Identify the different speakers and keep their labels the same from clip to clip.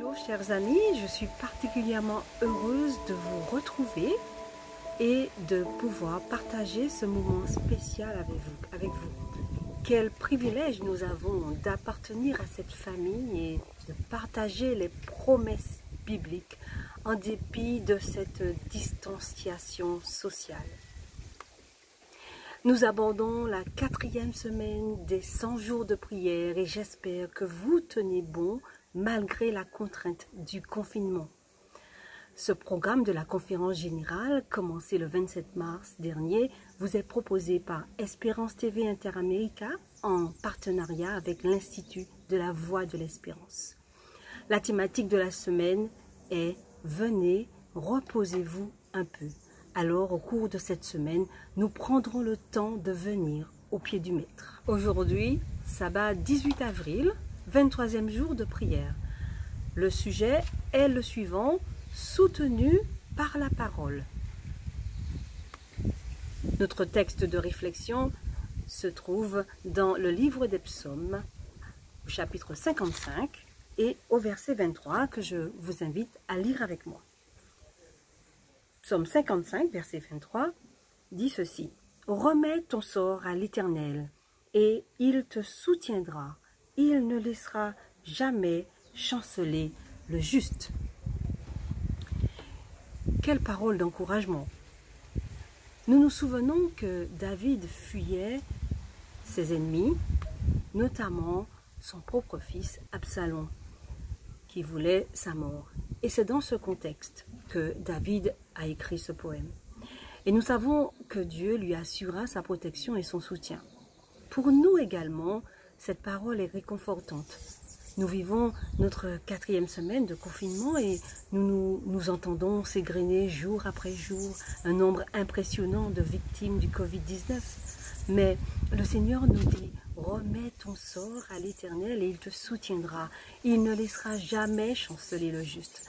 Speaker 1: Bonjour chers amis, je suis particulièrement heureuse de vous retrouver et de pouvoir partager ce moment spécial avec vous. Quel privilège nous avons d'appartenir à cette famille et de partager les promesses bibliques en dépit de cette distanciation sociale. Nous abordons la 4e semaine des 100 jours de prière et j'espère que vous tenez bon malgré la contrainte du confinement. Ce programme de la conférence générale, commencé le 27 mars dernier, vous est proposé par Espérance TV Interamérica en partenariat avec l'Institut de la Voix de l'Espérance. La thématique de la semaine est « Venez, reposez-vous un peu ». Alors, au cours de cette semaine, nous prendrons le temps de venir au pied du Maître. Aujourd'hui, sabbat 18 avril, 23e jour de prière. Le sujet est le suivant, soutenu par la parole. Notre texte de réflexion se trouve dans le livre des psaumes, au chapitre 55 et au verset 23 que je vous invite à lire avec moi. Psaume 55, verset 23, dit ceci. « Remets ton sort à l'Éternel, et il te soutiendra. Il ne laissera jamais chanceler le juste. » Quelle parole d'encouragement! Nous nous souvenons que David fuyait ses ennemis, notamment son propre fils Absalom, qui voulait sa mort. Et c'est dans ce contexte que David a écrit ce poème. Et nous savons que Dieu lui assura sa protection et son soutien. Pour nous également, cette parole est réconfortante. Nous vivons notre 4e semaine de confinement et nous entendons s'égrener jour après jour un nombre impressionnant de victimes du Covid-19. Mais le Seigneur nous dit, remets ton sort à l'Éternel et il te soutiendra. Il ne laissera jamais chanceler le juste.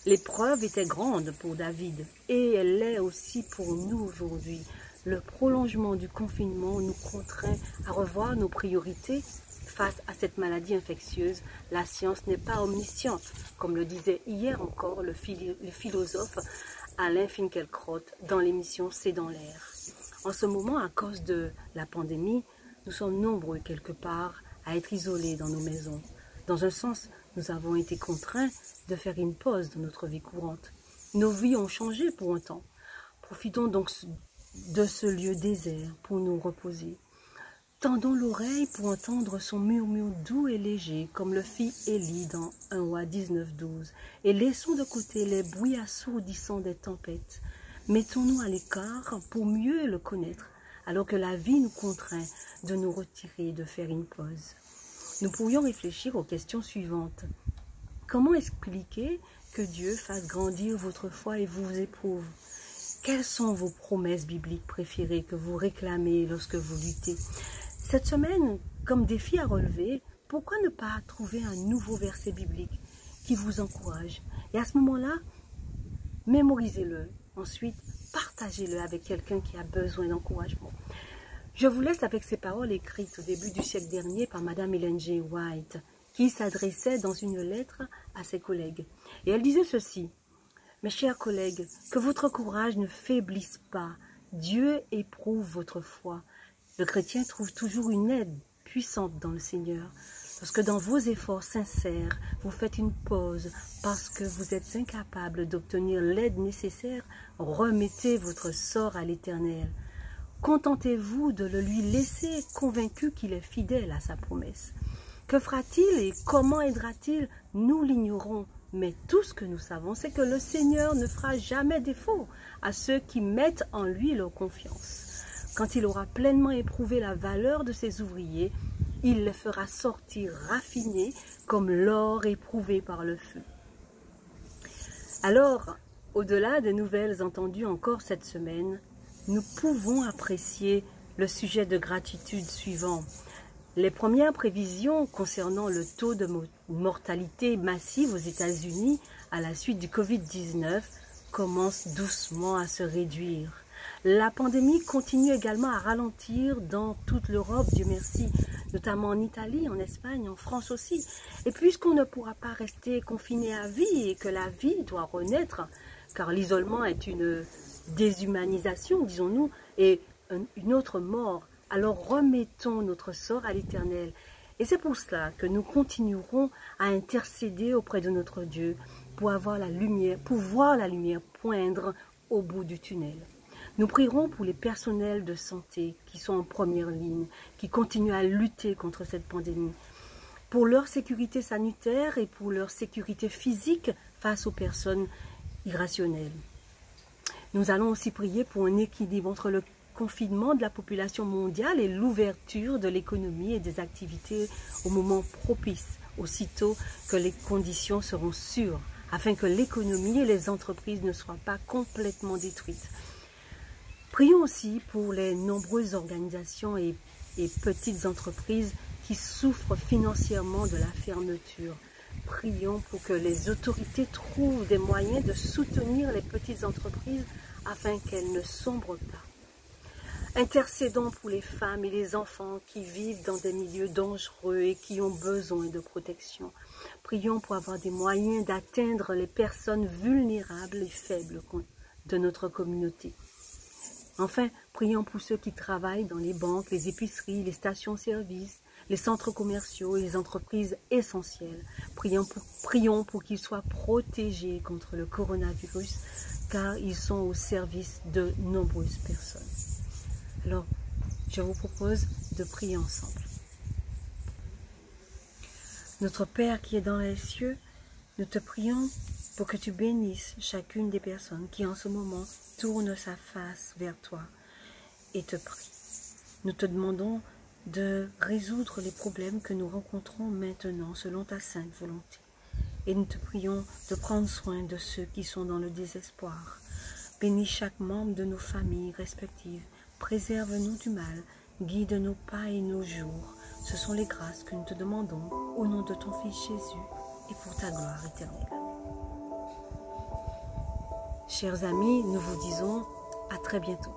Speaker 1: L'épreuve était grande pour David et elle l'est aussi pour nous aujourd'hui. Le prolongement du confinement nous contraint à revoir nos priorités face à cette maladie infectieuse. La science n'est pas omnisciente, comme le disait hier encore le philosophe Alain Finkielkraut dans l'émission C'est dans l'air. En ce moment, à cause de la pandémie, nous sommes nombreux quelque part à être isolés dans nos maisons. Dans un sens, nous avons été contraints de faire une pause dans notre vie courante. Nos vies ont changé pour un temps. Profitons donc de ce lieu désert pour nous reposer. Tendons l'oreille pour entendre son murmure doux et léger, comme le fit Élie dans 1 Roi 19:12. Et laissons de côté les bruits assourdissants des tempêtes. Mettons-nous à l'écart pour mieux le connaître, alors que la vie nous contraint de nous retirer et de faire une pause. Nous pourrions réfléchir aux questions suivantes. Comment expliquer que Dieu fasse grandir votre foi et vous éprouve? Quelles sont vos promesses bibliques préférées que vous réclamez lorsque vous luttez? Cette semaine, comme défi à relever, pourquoi ne pas trouver un nouveau verset biblique qui vous encourage? Et à ce moment-là, mémorisez-le. Ensuite, partagez-le avec quelqu'un qui a besoin d'encouragement. Je vous laisse avec ces paroles écrites au début du siècle dernier par Madame Ellen G. White, qui s'adressait dans une lettre à ses collègues. Et elle disait ceci. « Mes chers collègues, que votre courage ne faiblisse pas. Dieu éprouve votre foi. Le chrétien trouve toujours une aide puissante dans le Seigneur. Lorsque dans vos efforts sincères, vous faites une pause parce que vous êtes incapable d'obtenir l'aide nécessaire, remettez votre sort à l'Éternel. Contentez-vous de le lui laisser, convaincu qu'il est fidèle à sa promesse. Que fera-t-il et comment aidera-t-il? Nous l'ignorons, mais tout ce que nous savons, c'est que le Seigneur ne fera jamais défaut à ceux qui mettent en lui leur confiance. Quand il aura pleinement éprouvé la valeur de ses ouvriers, il les fera sortir raffinés comme l'or éprouvé par le feu. Alors, au-delà des nouvelles entendues encore cette semaine, nous pouvons apprécier le sujet de gratitude suivant. Les premières prévisions concernant le taux de mortalité massive aux États-Unis à la suite du Covid-19 commencent doucement à se réduire. La pandémie continue également à ralentir dans toute l'Europe, Dieu merci, notamment en Italie, en Espagne, en France aussi. Et puisqu'on ne pourra pas rester confiné à vie et que la vie doit renaître, car l'isolement est une déshumanisation, disons-nous, et une autre mort, alors remettons notre sort à l'Éternel. Et c'est pour cela que nous continuerons à intercéder auprès de notre Dieu pour avoir la lumière, pour voir la lumière poindre au bout du tunnel. Nous prierons pour les personnels de santé qui sont en première ligne, qui continuent à lutter contre cette pandémie, pour leur sécurité sanitaire et pour leur sécurité physique face aux personnes irrationnelles. Nous allons aussi prier pour un équilibre entre le confinement de la population mondiale et l'ouverture de l'économie et des activités au moment propice, aussitôt que les conditions seront sûres, afin que l'économie et les entreprises ne soient pas complètement détruites. Prions aussi pour les nombreuses organisations et petites entreprises qui souffrent financièrement de la fermeture. Prions pour que les autorités trouvent des moyens de soutenir les petites entreprises afin qu'elles ne sombrent pas. Intercédons pour les femmes et les enfants qui vivent dans des milieux dangereux et qui ont besoin de protection. Prions pour avoir des moyens d'atteindre les personnes vulnérables et faibles de notre communauté. Enfin, prions pour ceux qui travaillent dans les banques, les épiceries, les stations-service, les centres commerciaux et les entreprises essentielles. Prions pour qu'ils soient protégés contre le coronavirus, car ils sont au service de nombreuses personnes. Alors, je vous propose de prier ensemble. Notre Père qui est dans les cieux, nous te prions pour que tu bénisses chacune des personnes qui en ce moment tournent sa face vers toi et te prient. Nous te demandons de résoudre les problèmes que nous rencontrons maintenant selon ta sainte volonté. Et nous te prions de prendre soin de ceux qui sont dans le désespoir. Bénis chaque membre de nos familles respectives. Préserve-nous du mal, guide nos pas et nos jours. Ce sont les grâces que nous te demandons au nom de ton Fils Jésus et pour ta gloire éternelle. Chers amis, nous vous disons à très bientôt.